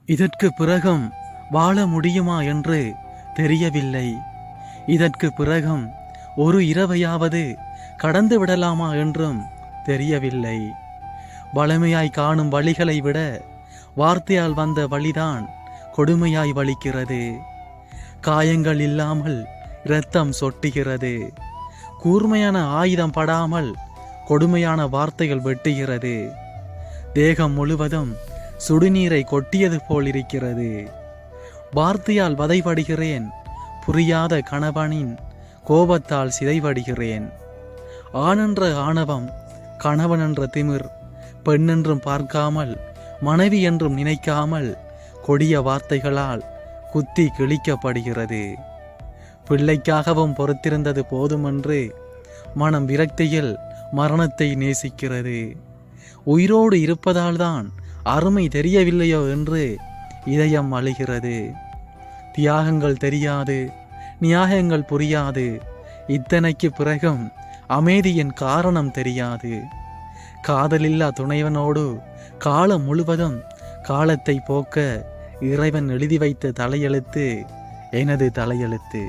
இதற்கு பிறகும் வாழ முடியுமா என்று தெரியவில்லை. இதற்கு பிறகும் ஒரு இரவையாவது கடந்து விடலாமா என்றும் தெரியவில்லை. வலிமையாய் காணும் வழிகளை விட வார்த்தையால் வந்த வழிதான் கொடுமையாய் வலிக்கிறது. காயங்கள் இல்லாமல் இரத்தம் சொட்டுகிறது. கூர்மையான ஆயுதம் படாமல் கொடுமையான வார்த்தைகள் வெட்டுகிறது. தேகம் முழுவதும் சுடுநீரை கொட்டியது போல் இருக்கிறது. வார்த்தையால் வதைபடுகிறேன். புரியாத கணவனின் கோபத்தால் சிதைவடுகிறேன். ஆணென்ற ஆணவம், கணவன் என்ற திமிர், பெண்ணென்றும் பார்க்காமல் மனைவி என்றும் நினைக்காமல் கொடிய வார்த்தைகளால் குத்தி கிழிக்கப்படுகிறது. பிள்ளைக்காகவும் பொறுத்திருந்தது போதுமென்று மனம் விரக்தியில் மரணத்தை நேசிக்கிறது. உயிரோடு இருப்பதால் தான் அருமை தெரியவில்லையோ என்று இதயம் அழுகிறது. தியாகங்கள் தெரியாது, நியாயங்கள் புரியாது. இத்தனைக்கு பிறகும் அமைதியின் காரணம் தெரியாது. காதலில்லா துணைவனோடு காலம் முழுவதும் காலத்தை போக்க இறைவன் எழுதி வைத்த தலையெழுத்து எனது தலையெழுத்து.